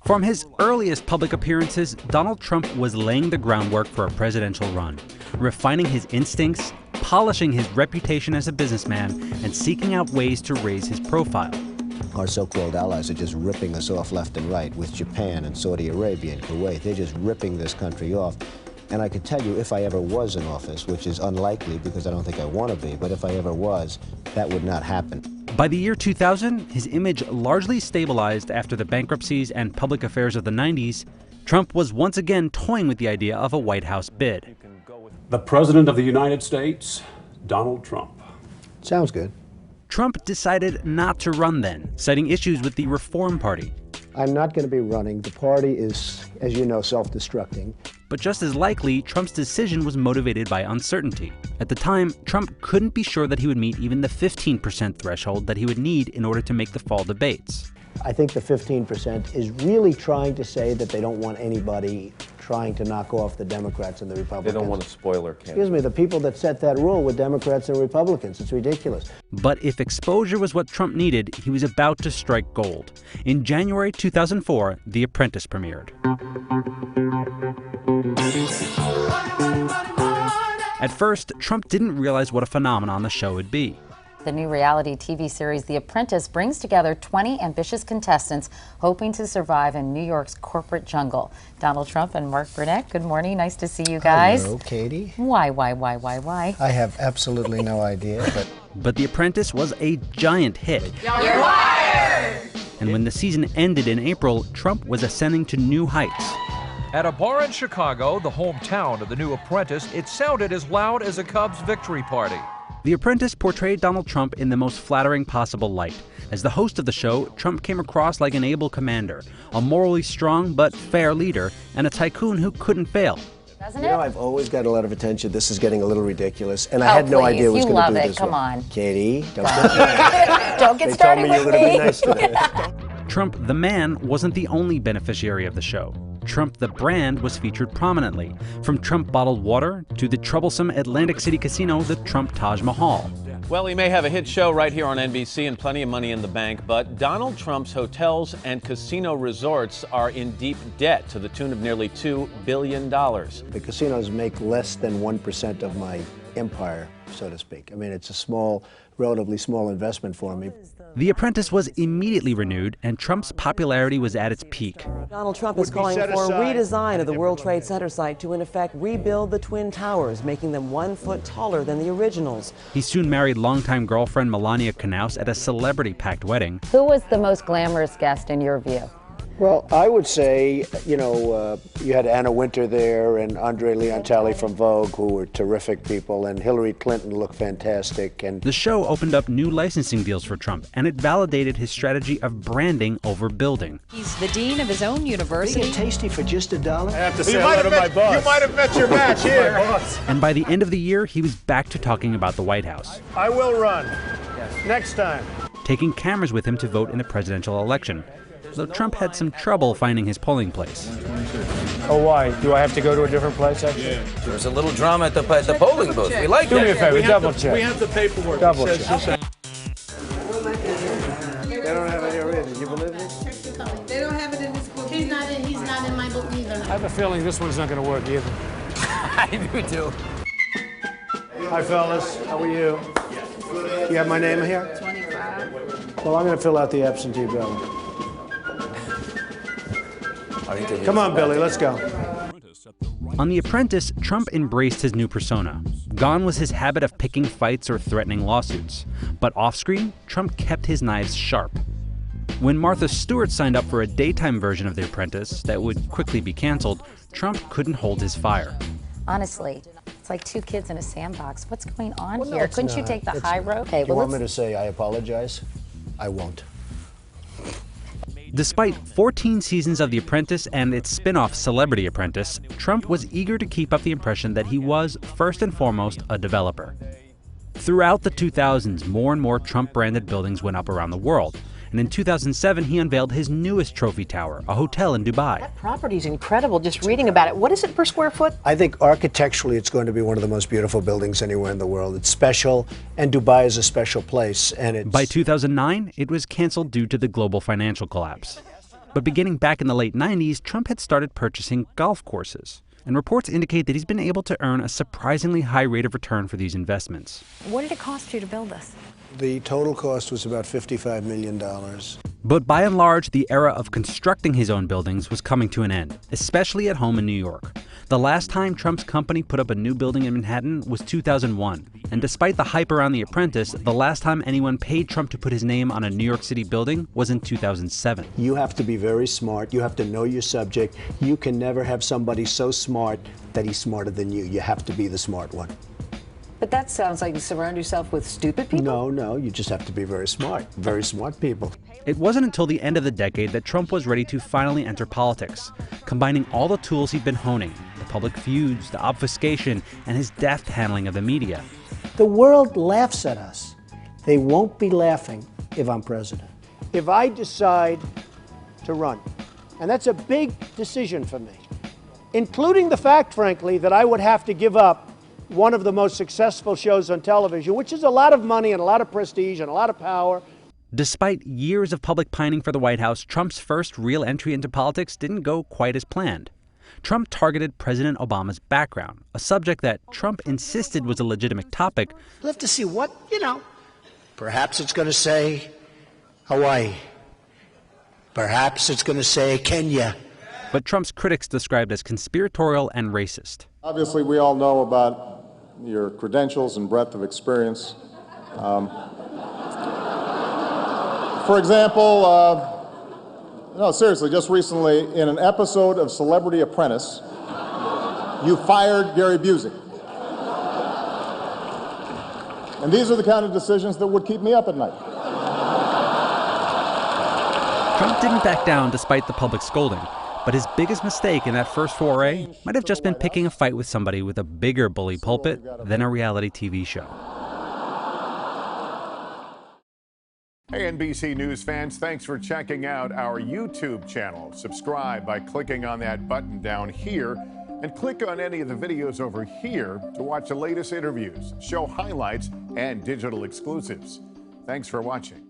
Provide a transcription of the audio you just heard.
From his earliest public appearances, Donald Trump was laying the groundwork for a presidential run, refining his instincts, polishing his reputation as a businessman, and seeking out ways to raise his profile. Our so-called allies are just ripping us off left and right with Japan and Saudi Arabia and Kuwait. They're just ripping this country off. And I could tell you, if I ever was in office, which is unlikely because I don't think I want to be, but if I ever was, that would not happen. By the year 2000, his image largely stabilized after the bankruptcies and public affairs of the 90s. Trump was once again toying with the idea of a White House bid. The President of the United States, Donald Trump. Sounds good. Trump decided not to run then, citing issues with the Reform Party. I'm not going to be running. The party is, as you know, self-destructing. But just as likely, Trump's decision was motivated by uncertainty. At the time, Trump couldn't be sure that he would meet even the 15% threshold that he would need in order to make the fall debates. I think the 15% is really trying to say that they don't want anybody trying to knock off the Democrats and the Republicans. They don't want a spoiler candidate. Excuse me, the people that set that rule were Democrats and Republicans. It's ridiculous. But if exposure was what Trump needed, he was about to strike gold. In January 2004, The Apprentice premiered. At first, Trump didn't realize what a phenomenon the show would be. The new reality TV series, The Apprentice, brings together 20 ambitious contestants hoping to survive in New York's corporate jungle. Donald Trump and Mark Burnett, good morning. Nice to see you guys. Hello, Katie. Why? I have absolutely no idea. But The Apprentice was a giant hit. You're fired! And when the season ended in April, Trump was ascending to new heights. At a bar in Chicago, the hometown of the new Apprentice, it sounded as loud as a Cubs victory party. The Apprentice portrayed Donald Trump in the most flattering possible light. As the host of the show, Trump came across like an able commander, a morally strong but fair leader, and a tycoon who couldn't fail. Doesn't You it? know, I've always got a lot of attention. This is getting a little ridiculous, and I had no idea it was going to do this. You love it. Come on. Katie, don't Don't get They told started me you were with going to me. be nice today. Trump the man wasn't the only beneficiary of the show. Trump the brand was featured prominently, from Trump bottled water to the troublesome Atlantic City casino, the Trump Taj Mahal. Well, he may have a hit show right here on NBC and plenty of money in the bank, but Donald Trump's hotels and casino resorts are in deep debt to the tune of nearly $2 billion. The casinos make less than 1% of my empire, so to speak. I mean, it's a relatively small investment for me. The Apprentice was immediately renewed, and Trump's popularity was at its peak. Donald Trump is calling for a redesign of the World Trade Center site to, in effect, rebuild the Twin Towers, making them 1 foot taller than the originals. He soon married longtime girlfriend Melania Knauss at a celebrity-packed wedding. Who was the most glamorous guest in your view? Well, I would say, you know, you had Anna Wintour there and Andre Leontali from Vogue, who were terrific people, and Hillary Clinton looked fantastic. And the show opened up new licensing deals for Trump, and it validated his strategy of branding over building. He's the dean of his own university. Being tasty for just $1. I have to say hello to my boss. You might have met your match here. And by the end of the year, he was back to talking about the White House. I will run. Next time. Taking cameras with him to vote in the presidential election. Though Trump had some trouble finding his polling place. Oh, why? Do I have to go to a different place, actually? Yeah. There's a little drama at the polling booth. We like Do me a that. favor, double check. We have the paperwork. Double check. they don't have it here either. You believe me? They don't have it in this book. He's not in my book either. I have a feeling this one's not going to work either. I do too. Hi, fellas. How are you? You have my name here? 25. Well, I'm going to fill out the absentee ballot. Come on, Billy, let's go. On The Apprentice, Trump embraced his new persona. Gone was his habit of picking fights or threatening lawsuits. But off-screen, Trump kept his knives sharp. When Martha Stewart signed up for a daytime version of The Apprentice that would quickly be canceled, Trump couldn't hold his fire. Honestly, it's like two kids in a sandbox. What's going on here? Couldn't you take the high road? Okay, You want me to say I apologize? I won't. Despite 14 seasons of The Apprentice and its spin-off Celebrity Apprentice, Trump was eager to keep up the impression that he was, first and foremost, a developer. Throughout the 2000s, more and more Trump-branded buildings went up around the world. And in 2007, he unveiled his newest trophy tower, a hotel in Dubai. That property's incredible, just reading about it. What is it per square foot? I think architecturally it's going to be one of the most beautiful buildings anywhere in the world. It's special, and Dubai is a special place. And it's... By 2009, it was canceled due to the global financial collapse. But beginning back in the late 90s, Trump had started purchasing golf courses. And reports indicate that he's been able to earn a surprisingly high rate of return for these investments. What did it cost you to build this? The total cost was about $55 million. But by and large, the era of constructing his own buildings was coming to an end, especially at home in New York. The last time Trump's company put up a new building in Manhattan was 2001. And despite the hype around The Apprentice, the last time anyone paid Trump to put his name on a New York City building was in 2007. You have to be very smart. You have to know your subject. You can never have somebody so smart that he's smarter than you. You have to be the smart one. But that sounds like you surround yourself with stupid people. No, you just have to be very smart people. It wasn't until the end of the decade that Trump was ready to finally enter politics, combining all the tools he'd been honing, the public feuds, the obfuscation, and his deft handling of the media. The world laughs at us. They won't be laughing if I'm president. If I decide to run, and that's a big decision for me, including the fact, frankly, that I would have to give up one of the most successful shows on television, which is a lot of money and a lot of prestige and a lot of power. Despite years of public pining for the White House, Trump's first real entry into politics didn't go quite as planned. Trump targeted President Obama's background, a subject that Trump insisted was a legitimate topic. We'll have to see what, perhaps it's going to say Hawaii. Perhaps it's going to say Kenya. But Trump's critics described as conspiratorial and racist. Obviously, we all know about your credentials and breadth of experience. For example, no, seriously, just recently, in an episode of Celebrity Apprentice, you fired Gary Busey. And these are the kind of decisions that would keep me up at night. Trump didn't back down despite the public scolding. But his biggest mistake in that first foray might have just been picking a fight with somebody with a bigger bully pulpit than a reality TV show. Hey, NBC News fans, thanks for checking out our YouTube channel. Subscribe by clicking on that button down here and click on any of the videos over here to watch the latest interviews, show highlights, and digital exclusives. Thanks for watching.